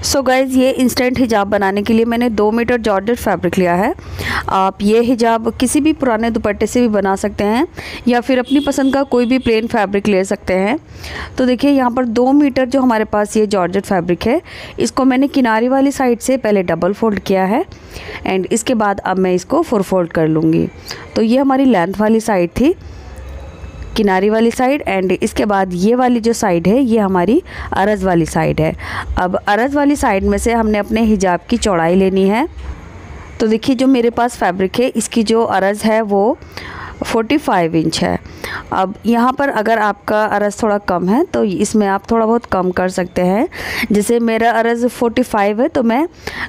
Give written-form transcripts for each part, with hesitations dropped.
So guys, ये instant हिजाब बनाने के लिए मैंने 2 मीटर जॉर्जेट फैब्रिक लिया है। आप ये हिजाब किसी भी पुराने दुपट्टे से भी बना सकते हैं या फिर अपनी पसंद का कोई भी प्लेन फैब्रिक ले सकते हैं। तो देखिए यहाँ पर 2 मीटर जो हमारे पास ये जॉर्जेट फैब्रिक है, इसको मैंने किनारी वाली साइड से पहले डबल फोल्ड किया है एंड इसके बाद अब मैं इसको 4 फोल्ड कर लूँगी। तो ये हमारी लेंथ वाली साइड थी, किनारी वाली साइड, एंड इसके बाद ये वाली जो साइड है ये हमारी अरज़ वाली साइड है। अब अरज़ वाली साइड में से हमने अपने हिजाब की चौड़ाई लेनी है। तो देखिए जो मेरे पास फैब्रिक है इसकी जो अरज़ है वो 45 इंच है। अब यहाँ पर अगर आपका अरज़ थोड़ा कम है तो इसमें आप थोड़ा बहुत कम कर सकते हैं। जैसे मेरा अरज़ 45 है तो मैं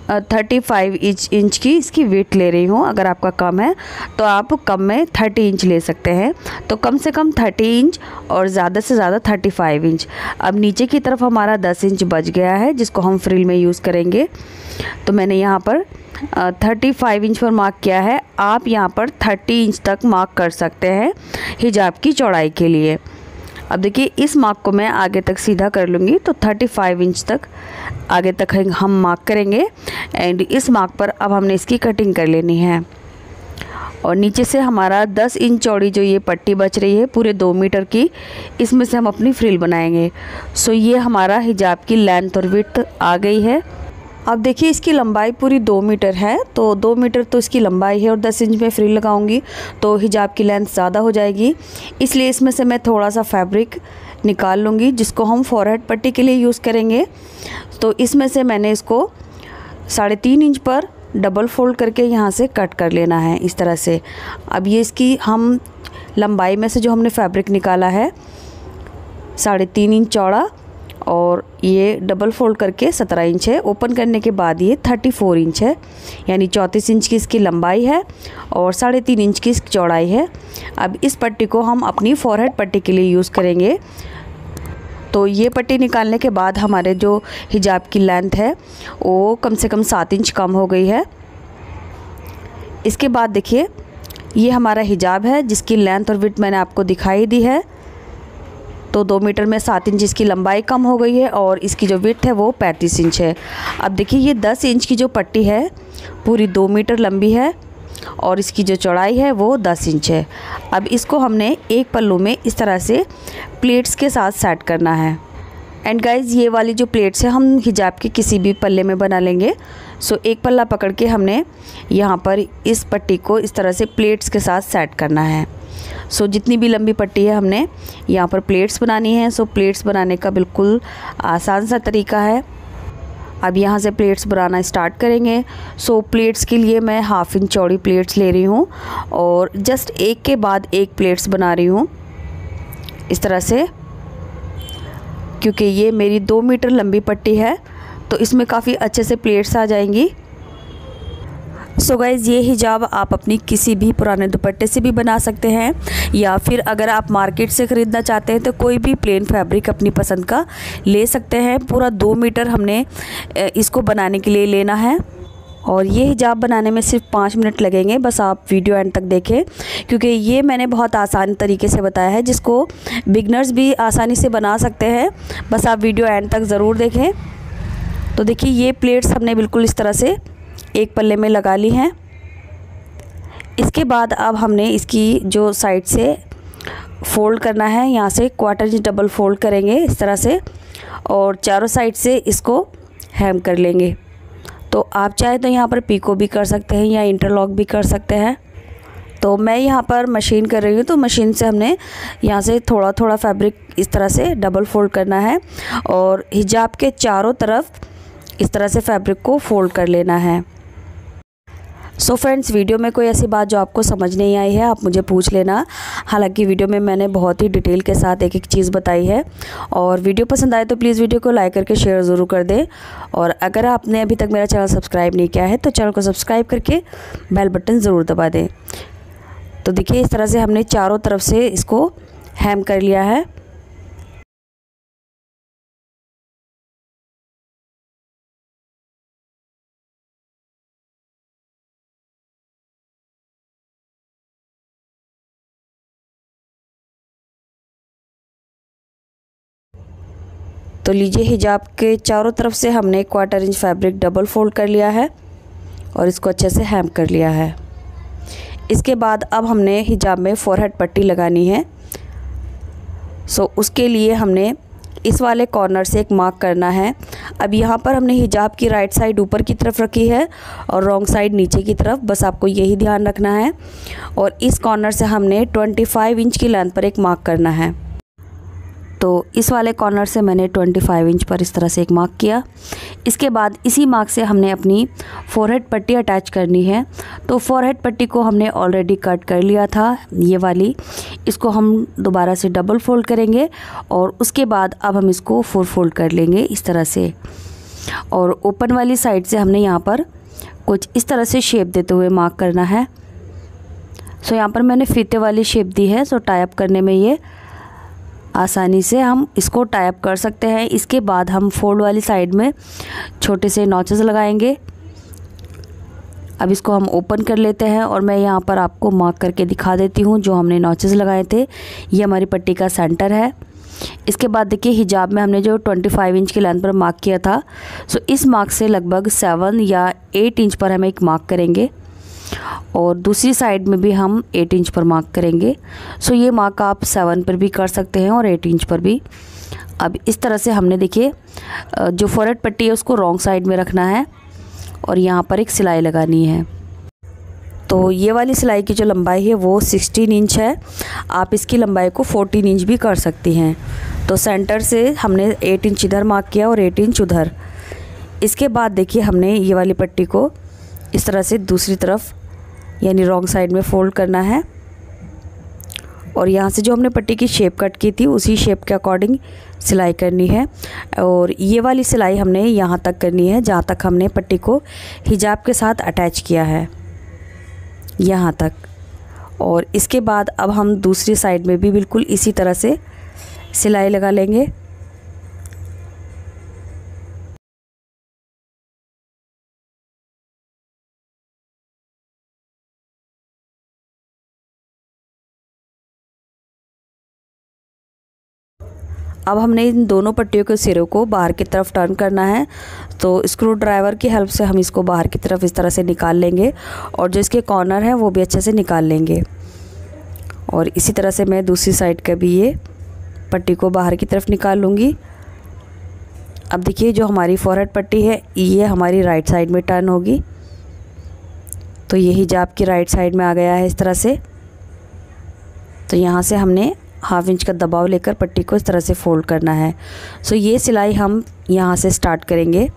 35 इंच की इसकी वेट ले रही हूँ। अगर आपका कम है तो आप कम में 30 इंच ले सकते हैं। तो कम से कम 30 इंच और ज़्यादा से ज़्यादा 35 इंच। अब नीचे की तरफ हमारा 10 इंच बच गया है जिसको हम फ्रिल में यूज़ करेंगे। तो मैंने यहाँ पर 35 इंच पर मार्क किया है। आप यहाँ पर 30 इंच तक मार्क कर सकते हैं हिजाब की चौड़ाई के लिए। अब देखिए इस मार्क को मैं आगे तक सीधा कर लूँगी तो 35 इंच तक आगे तक हम मार्क करेंगे एंड इस मार्क पर अब हमने इसकी कटिंग कर लेनी है। और नीचे से हमारा 10 इंच चौड़ी जो ये पट्टी बच रही है पूरे 2 मीटर की, इसमें से हम अपनी फ्रिल बनाएंगे। सो ये हमारा हिजाब की लेंथ और विड्थ आ गई है। अब देखिए इसकी लंबाई पूरी 2 मीटर है, तो 2 मीटर तो इसकी लंबाई है और 10 इंच में फ्रिल लगाऊंगी तो हिजाब की लेंथ ज़्यादा हो जाएगी। इसलिए इसमें से मैं थोड़ा सा फैब्रिक निकाल लूँगी जिसको हम फॉरहेड पट्टी के लिए यूज़ करेंगे। तो इसमें से मैंने इसको 3.5 इंच पर डबल फोल्ड करके यहाँ से कट कर लेना है इस तरह से। अब ये इसकी हम लंबाई में से जो हमने फैब्रिक निकाला है 3.5 इंच चौड़ा और ये डबल फोल्ड करके 17 इंच है। ओपन करने के बाद ये 34 इंच है, यानी 34 इंच की इसकी लंबाई है और 3.5 इंच की इसकी चौड़ाई है। अब इस पट्टी को हम अपनी फॉरहेड पट्टी के लिए यूज़ करेंगे। तो ये पट्टी निकालने के बाद हमारे जो हिजाब की लेंथ है वो कम से कम 7 इंच कम हो गई है। इसके बाद देखिए ये हमारा हिजाब है जिसकी लेंथ और विड्थ मैंने आपको दिखाई दी है। तो 2 मीटर में 7 इंच इसकी लंबाई कम हो गई है और इसकी जो विड्थ है वो 35 इंच है। अब देखिए ये 10 इंच की जो पट्टी है पूरी 2 मीटर लंबी है और इसकी जो चौड़ाई है वो 10 इंच है। अब इसको हमने एक पल्लू में इस तरह से प्लेट्स के साथ सेट करना है। एंड गाइज़ ये वाली जो प्लेट्स है हम हिजाब के किसी भी पल्ले में बना लेंगे। सो एक पल्ला पकड़ के हमने यहाँ पर इस पट्टी को इस तरह से प्लेट्स के साथ सेट करना है। सो जितनी भी लंबी पट्टी है हमने यहाँ पर प्लेट्स बनानी है। सो प्लेट्स बनाने का बिल्कुल आसान सा तरीका है। अब यहाँ से प्लेट्स बनाना स्टार्ट करेंगे। सो प्लेट्स के लिए मैं 1/2 इंच चौड़ी प्लेट्स ले रही हूँ और जस्ट एक के बाद एक प्लेट्स बना रही हूँ इस तरह से, क्योंकि ये मेरी 2 मीटर लंबी पट्टी है तो इसमें काफ़ी अच्छे से प्लेट्स आ जाएंगी। सो गाइज़ ये हिजाब आप अपनी किसी भी पुराने दुपट्टे से भी बना सकते हैं या फिर अगर आप मार्केट से ख़रीदना चाहते हैं तो कोई भी प्लेन फैब्रिक अपनी पसंद का ले सकते हैं। पूरा 2 मीटर हमने इसको बनाने के लिए लेना है और ये हिजाब बनाने में सिर्फ 5 मिनट लगेंगे। बस आप वीडियो एंड तक देखें क्योंकि ये मैंने बहुत आसान तरीके से बताया है जिसको बिगनर्स भी आसानी से बना सकते हैं। बस आप वीडियो एंड तक ज़रूर देखें। तो देखिए ये प्लेट्स हमने बिल्कुल इस तरह से एक पल्ले में लगा ली हैं। इसके बाद अब हमने इसकी जो साइड से फ़ोल्ड करना है, यहाँ से 1/4 इंच डबल फोल्ड करेंगे इस तरह से और चारों साइड से इसको हेम कर लेंगे। तो आप चाहे तो यहाँ पर पीको भी कर सकते हैं या इंटरलॉक भी कर सकते हैं। तो मैं यहाँ पर मशीन कर रही हूँ तो मशीन से हमने यहाँ से थोड़ा थोड़ा फैब्रिक इस तरह से डबल फोल्ड करना है और हिजाब के चारों तरफ इस तरह से फैब्रिक को फोल्ड कर लेना है। सो फ्रेंड्स, वीडियो में कोई ऐसी बात जो आपको समझ नहीं आई है आप मुझे पूछ लेना। हालांकि वीडियो में मैंने बहुत ही डिटेल के साथ एक एक चीज़ बताई है। और वीडियो पसंद आए तो प्लीज़ वीडियो को लाइक करके शेयर ज़रूर कर दें। और अगर आपने अभी तक मेरा चैनल सब्सक्राइब नहीं किया है तो चैनल को सब्सक्राइब करके बेल बटन ज़रूर दबा दें। तो देखिए इस तरह से हमने चारों तरफ से इसको हेम कर लिया है। तो लीजिए हिजाब के चारों तरफ से हमने 1/4 इंच फैब्रिक डबल फोल्ड कर लिया है और इसको अच्छे से हेम कर लिया है। इसके बाद अब हमने हिजाब में फोरहेड पट्टी लगानी है। सो उसके लिए हमने इस वाले कॉर्नर से एक मार्क करना है। अब यहाँ पर हमने हिजाब की राइट साइड ऊपर की तरफ रखी है और रॉन्ग साइड नीचे की तरफ, बस आपको यही ध्यान रखना है। और इस कॉर्नर से हमने 25 इंच की लेंथ पर एक मार्क करना है। तो इस वाले कॉर्नर से मैंने 25 इंच पर इस तरह से एक मार्क किया। इसके बाद इसी मार्क से हमने अपनी फोरहेड पट्टी अटैच करनी है। तो फोरहेड पट्टी को हमने ऑलरेडी कट कर लिया था, ये वाली, इसको हम दोबारा से डबल फोल्ड करेंगे और उसके बाद अब हम इसको 4 फोल्ड कर लेंगे इस तरह से। और ओपन वाली साइड से हमने यहाँ पर कुछ इस तरह से शेप देते हुए मार्क करना है। सो यहाँ पर मैंने फीते वाली शेप दी है, सो टाई अप करने में ये आसानी से हम इसको टाई अप कर सकते हैं। इसके बाद हम फोल्ड वाली साइड में छोटे से नॉचेस लगाएंगे। अब इसको हम ओपन कर लेते हैं और मैं यहाँ पर आपको मार्क करके दिखा देती हूँ जो हमने नॉचेस लगाए थे। ये हमारी पट्टी का सेंटर है। इसके बाद देखिए हिजाब में हमने जो 25 इंच की लेंथ पर मार्क किया था, सो इस मार्क से लगभग 7 या 8 इंच पर हम एक मार्क करेंगे और दूसरी साइड में भी हम 8 इंच पर मार्क करेंगे। सो ये मार्क आप 7 पर भी कर सकते हैं और 8 इंच पर भी। अब इस तरह से हमने देखिए जो फोरहेड पट्टी है उसको रॉन्ग साइड में रखना है और यहाँ पर एक सिलाई लगानी है। तो ये वाली सिलाई की जो लंबाई है वो 16 इंच है। आप इसकी लंबाई को 14 इंच भी कर सकती हैं। तो सेंटर से हमने 8 इंच इधर मार्क किया और 8 इंच उधर। इसके बाद देखिए हमने ये वाली पट्टी को इस तरह से दूसरी तरफ यानी रॉन्ग साइड में फोल्ड करना है और यहाँ से जो हमने पट्टी की शेप कट की थी उसी शेप के अकॉर्डिंग सिलाई करनी है। और ये वाली सिलाई हमने यहाँ तक करनी है जहाँ तक हमने पट्टी को हिजाब के साथ अटैच किया है, यहाँ तक। और इसके बाद अब हम दूसरी साइड में भी बिल्कुल इसी तरह से सिलाई लगा लेंगे। अब हमने इन दोनों पट्टियों के सिरों को बाहर की तरफ टर्न करना है। तो स्क्रू ड्राइवर की हेल्प से हम इसको बाहर की तरफ इस तरह से निकाल लेंगे और जो इसके कॉर्नर है वो भी अच्छे से निकाल लेंगे। और इसी तरह से मैं दूसरी साइड का भी ये पट्टी को बाहर की तरफ निकाल लूँगी। अब देखिए जो हमारी फोरहेड पट्टी है ये हमारी राइट साइड में टर्न होगी। तो ये हिजाब की राइट साइड में आ गया है इस तरह से। तो यहाँ से हमने 1/2 इंच का दबाव लेकर पट्टी को इस तरह से फोल्ड करना है। सो ये सिलाई हम यहाँ से स्टार्ट करेंगे,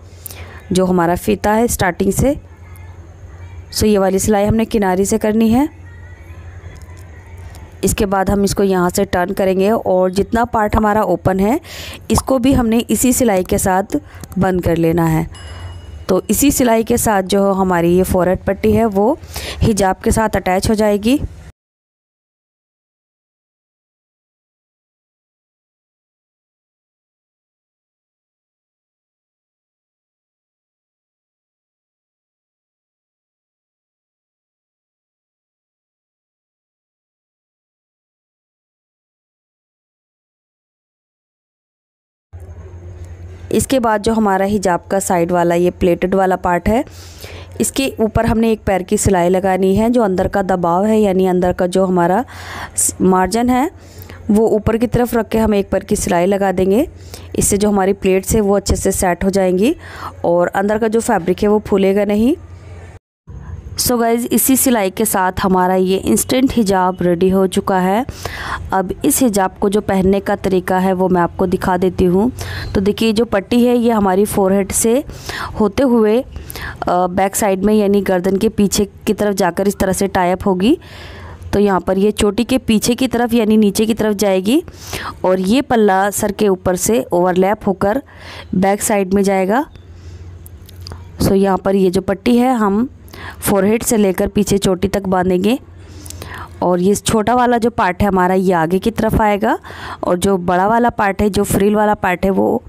जो हमारा फीता है स्टार्टिंग से। सो ये वाली सिलाई हमने किनारी से करनी है। इसके बाद हम इसको यहाँ से टर्न करेंगे और जितना पार्ट हमारा ओपन है इसको भी हमने इसी सिलाई के साथ बंद कर लेना है। तो इसी सिलाई के साथ जो हमारी ये फोरहेड पट्टी है वो हिजाब के साथ अटैच हो जाएगी। इसके बाद जो हमारा हिजाब का साइड वाला ये प्लेटेड वाला पार्ट है, इसके ऊपर हमने एक पैर की सिलाई लगानी है। जो अंदर का दबाव है यानी अंदर का जो हमारा मार्जिन है वो ऊपर की तरफ रख के हम एक पैर की सिलाई लगा देंगे। इससे जो हमारी प्लेट्स है वो अच्छे से सेट हो जाएंगी और अंदर का जो फैब्रिक है वो फूलेगा नहीं। सो गाइज़ इसी सिलाई के साथ हमारा ये इंस्टेंट हिजाब रेडी हो चुका है। अब इस हिजाब को जो पहनने का तरीका है वो मैं आपको दिखा देती हूँ। तो देखिए जो पट्टी है ये हमारी फोरहेड से होते हुए बैक साइड में यानी गर्दन के पीछे की तरफ जाकर इस तरह से टाई अप होगी। तो यहाँ पर ये चोटी के पीछे की तरफ यानी नीचे की तरफ जाएगी और ये पल्ला सर के ऊपर से ओवरलैप होकर बैक साइड में जाएगा। सो यहाँ पर ये जो पट्टी है हम फोरहेड से लेकर पीछे चोटी तक बांधेंगे और ये छोटा वाला जो पार्ट है हमारा ये आगे की तरफ आएगा और जो बड़ा वाला पार्ट है जो फ्रिल वाला पार्ट है वो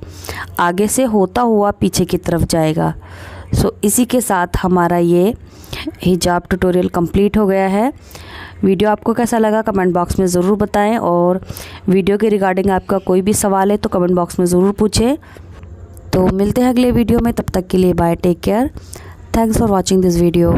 आगे से होता हुआ पीछे की तरफ जाएगा। सो इसी के साथ हमारा ये हिजाब ट्यूटोरियल कंप्लीट हो गया है। वीडियो आपको कैसा लगा कमेंट बॉक्स में ज़रूर बताएं, और वीडियो के रिगार्डिंग आपका कोई भी सवाल है तो कमेंट बॉक्स में ज़रूर पूछें। तो मिलते हैं अगले वीडियो में, तब तक के लिए bye, take care, thanks for watching this video.